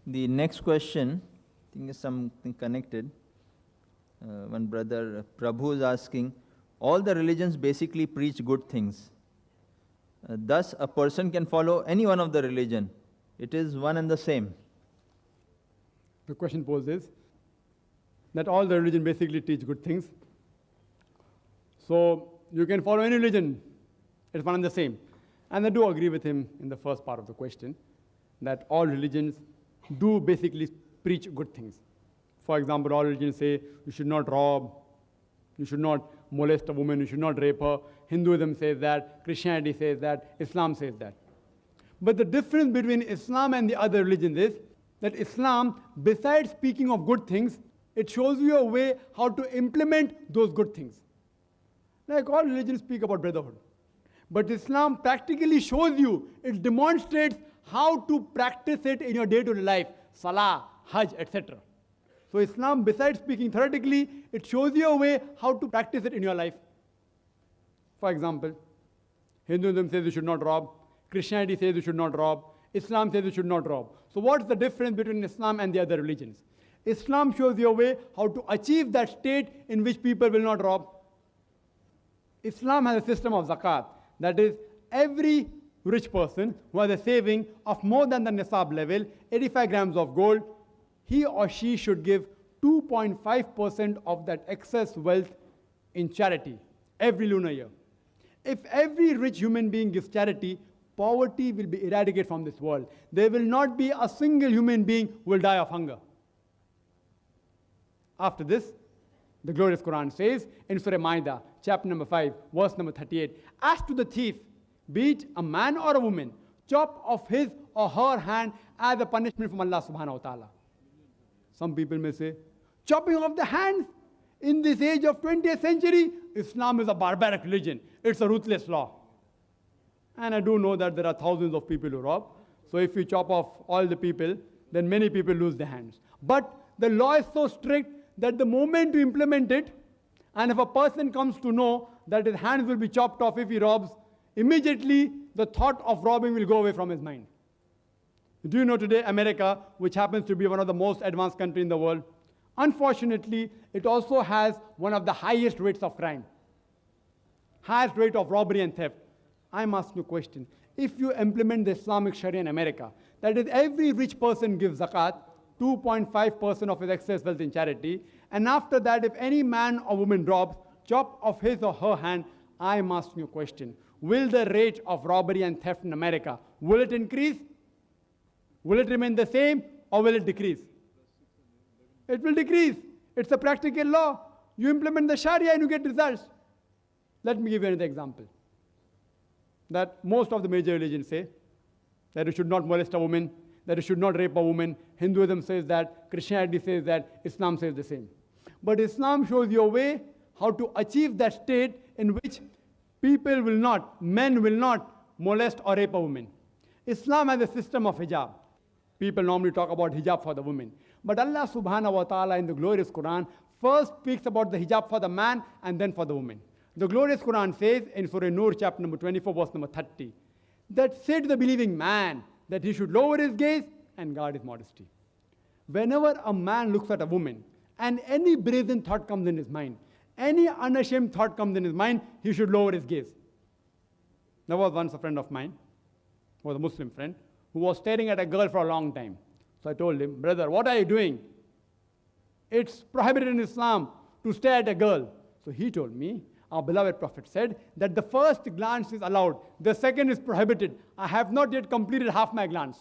The next question, I think is something connected. One brother, Prabhu, is asking, all the religions basically preach good things. Thus, a person can follow any one of the religion. It is one and the same. The question posed is that all the religion basically teach good things. So you can follow any religion, it's one and the same. And I do agree with him in the first part of the question, that all religions do basically preach good things. For example, all religions say you should not rob, you should not molest a woman, you should not rape her. Hinduism says that, Christianity says that, Islam says that. But the difference between Islam and the other religions is that Islam, besides speaking of good things, it shows you a way how to implement those good things. Like all religions speak about brotherhood. But Islam practically shows you, it demonstrates how to practice it in your day-to-day life, salah, hajj, etc. So Islam, besides speaking theoretically, it shows you a way how to practice it in your life. For example, Hinduism says you should not rob, Christianity says you should not rob, Islam says you should not rob. So what's the difference between Islam and the other religions? Islam shows you a way how to achieve that state in which people will not rob. Islam has a system of zakat. That is, every rich person who has a saving of more than the nisab level, 85 grams of gold, he or she should give 2.5% of that excess wealth in charity every lunar year. If every rich human being gives charity, poverty will be eradicated from this world. There will not be a single human being who will die of hunger. After this, the glorious Quran says in Surah Ma'idah, chapter number 5, verse number 38, as to the thief, be it a man or a woman, chop off his or her hand as a punishment from Allah subhanahu wa ta'ala. Some people may say, chopping off the hands in this age of 20th century, Islam is a barbaric religion. It's a ruthless law. And I do know that there are thousands of people who rob. So if you chop off all the people, then many people lose their hands. But the law is so strict that the moment you implement it, and if a person comes to know that his hands will be chopped off if he robs, immediately the thought of robbing will go away from his mind. Do you know today America, which happens to be one of the most advanced countries in the world, unfortunately, it also has one of the highest rates of crime, highest rate of robbery and theft. I'm asking you a question. If you implement the Islamic Sharia in America, that is, every rich person gives zakat, 2.5% of his excess wealth in charity, and after that, if any man or woman robs, chop off his or her hand, I'm asking you a question. Will the rate of robbery and theft in America, will it increase? Will it remain the same, or will it decrease? It will decrease. It's a practical law. You implement the Sharia and you get results. Let me give you another example. That most of the major religions say that you should not molest a woman, that you should not rape a woman. Hinduism says that, Christianity says that, Islam says the same. But Islam shows you a way how to achieve that state in which people will not, men will not molest or rape a woman. Islam has a system of hijab. People normally talk about hijab for the women. But Allah subhanahu wa ta'ala in the glorious Quran first speaks about the hijab for the man and then for the woman. The glorious Quran says in Surah Nur chapter number 24 verse number 30 that say to the believing man that he should lower his gaze and guard his modesty. Whenever a man looks at a woman and any brazen thought comes in his mind, any unashamed thought comes in his mind, he should lower his gaze. There was once a friend of mine, who was a Muslim friend, who was staring at a girl for a long time. So I told him, brother, what are you doing? It's prohibited in Islam to stare at a girl. So he told me, our beloved Prophet said that the first glance is allowed, the second is prohibited. I have not yet completed half my glance.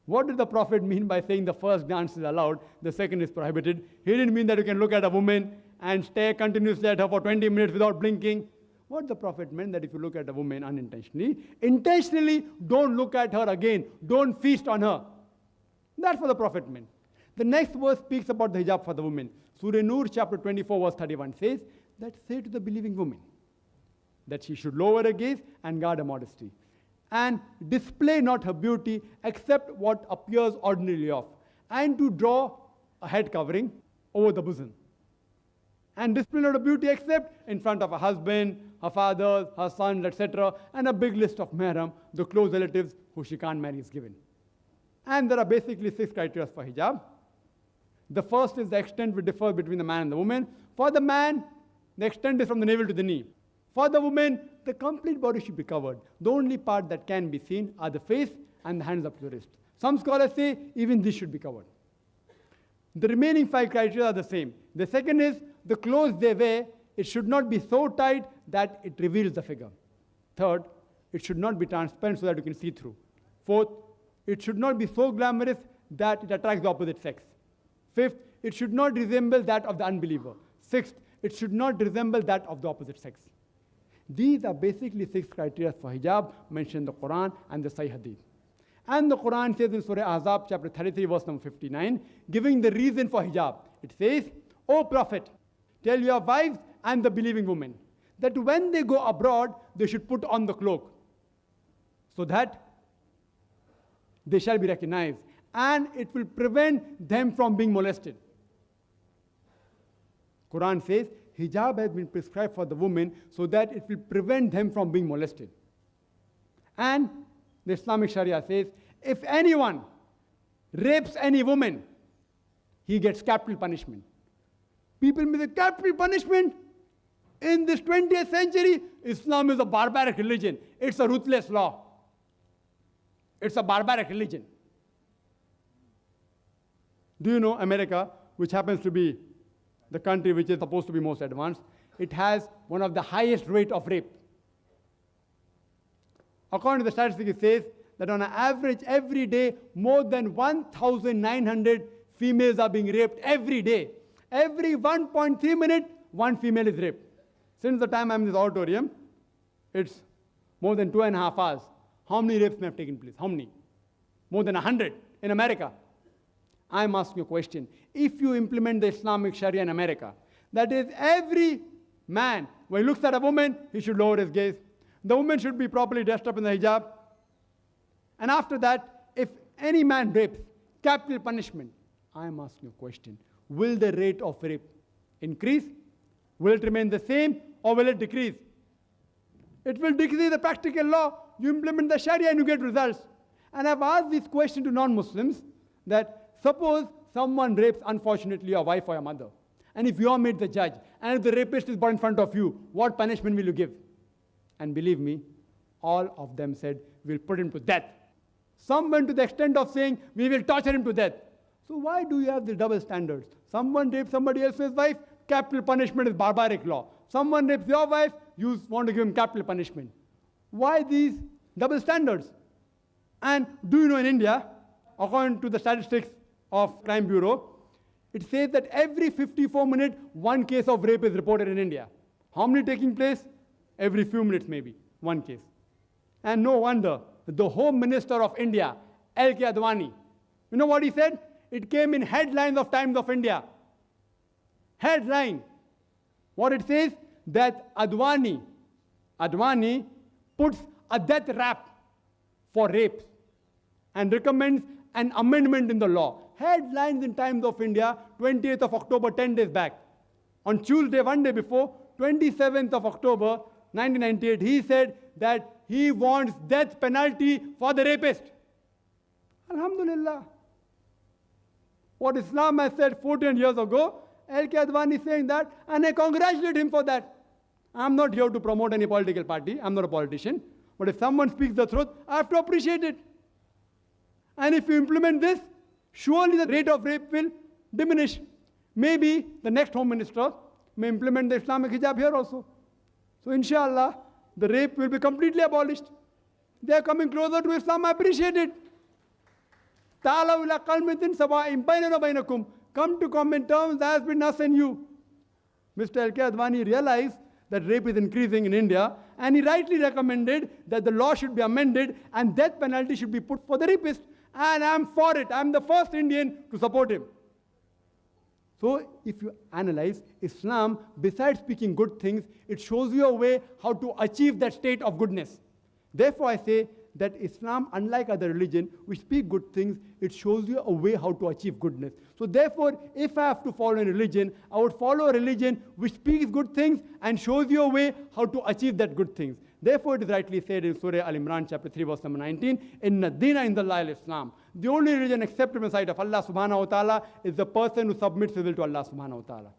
What did the Prophet mean by saying the first glance is allowed, the second is prohibited? He didn't mean that you can look at a woman and stare continuously at her for 20 minutes without blinking. What the Prophet meant that if you look at a woman unintentionally, intentionally don't look at her again. Don't feast on her. That's what the Prophet meant. The next verse speaks about the hijab for the woman. Surah Nur chapter 24 verse 31 says that say to the believing woman that she should lower her gaze and guard her modesty and display not her beauty except what appears ordinarily of, and to draw a head covering over the bosom. And display not her beauty except in front of her husband, her fathers, her sons, etc. and a big list of mahram, the close relatives who she can't marry is given. And there are basically 6 criteria for hijab. The first is the extent which differs between the man and the woman. For the man, the extent is from the navel to the knee. For the woman, the complete body should be covered. The only part that can be seen are the face and the hands up to the wrist. Some scholars say even this should be covered. The remaining 5 criteria are the same. The second is the clothes they wear, it should not be so tight that it reveals the figure. Third, it should not be transparent so that you can see through. Fourth, it should not be so glamorous that it attracts the opposite sex. Fifth, it should not resemble that of the unbeliever. Sixth, it should not resemble that of the opposite sex. These are basically 6 criteria for hijab mentioned in the Quran and the Sahih Hadith. And the Quran says in Surah Ahzab, chapter 33, verse number 59, giving the reason for hijab. It says, O Prophet, tell your wives and the believing women that when they go abroad, they should put on the cloak so that they shall be recognized and it will prevent them from being molested. Quran says, hijab has been prescribed for the women so that it will prevent them from being molested. And the Islamic Sharia says, if anyone rapes any woman, he gets capital punishment. People may say, capital punishment? In this 20th century, Islam is a barbaric religion. It's a ruthless law. It's a barbaric religion. Do you know America, which happens to be the country which is supposed to be most advanced, it has one of the highest rate of rape. According to the statistics, it says that on an average, every day, more than 1,900 females are being raped every day. Every 1.3 minutes, one female is raped. Since the time I'm in this auditorium, it's more than 2.5 hours. How many rapes may have taken place? How many? More than 100 in America. I'm asking you a question. If you implement the Islamic Sharia in America, that is, every man, when he looks at a woman, he should lower his gaze. The woman should be properly dressed up in the hijab. And after that, if any man rapes, capital punishment. I am asking a question. Will the rate of rape increase? Will it remain the same or will it decrease? It will decrease the practical law. You implement the Sharia and you get results. And I've asked this question to non-Muslims that suppose someone rapes, unfortunately, your wife or your mother. And if you are made the judge, and if the rapist is brought in front of you, what punishment will you give? And believe me, all of them said, we'll put him to death. Some went to the extent of saying, we will torture him to death. So why do you have the double standards? Someone rapes somebody else's wife, capital punishment is barbaric law. Someone rapes your wife, you want to give him capital punishment. Why these double standards? And do you know in India, according to the statistics of Crime Bureau, it says that every 54 minutes, one case of rape is reported in India. How many taking place? Every few minutes maybe, one case. And no wonder, the Home Minister of India, L.K. Advani, you know what he said? It came in headlines of Times of India. Headline. What it says? That Advani puts a death rap for rapes and recommends an amendment in the law. Headlines in Times of India, 28th of October, 10 days back. On Tuesday, one day before, 27th of October, 1998, he said that he wants death penalty for the rapist. Alhamdulillah. What Islam has said 14 years ago, L.K. Advani is saying that, and I congratulate him for that. I'm not here to promote any political party. I'm not a politician. But if someone speaks the truth, I have to appreciate it. And if you implement this, surely the rate of rape will diminish. Maybe the next Home Minister may implement the Islamic hijab here also. So inshallah, the rape will be completely abolished. They are coming closer to Islam. I appreciate it. Ta'alaw ila qalmatin sawa'in bainana wa bainakum. Come to common terms as between us and you. Mr. L.K. Advani realized that rape is increasing in India, and he rightly recommended that the law should be amended and death penalty should be put for the rapist. And I'm for it. I'm the first Indian to support him. So if you analyze Islam, besides speaking good things, it shows you a way how to achieve that state of goodness. Therefore, I say that Islam, unlike other religions, which speak good things, it shows you a way how to achieve goodness. So therefore, if I have to follow a religion, I would follow a religion which speaks good things and shows you a way how to achieve that good things. Therefore, it is rightly said in Surah Al-Imran, chapter 3, verse number 19, Inna Dina Indallahi al-Islam. The only religion accepted in the sight of Allah subhanahu wa ta'ala is the person who submits his will to Allah subhanahu wa ta'ala.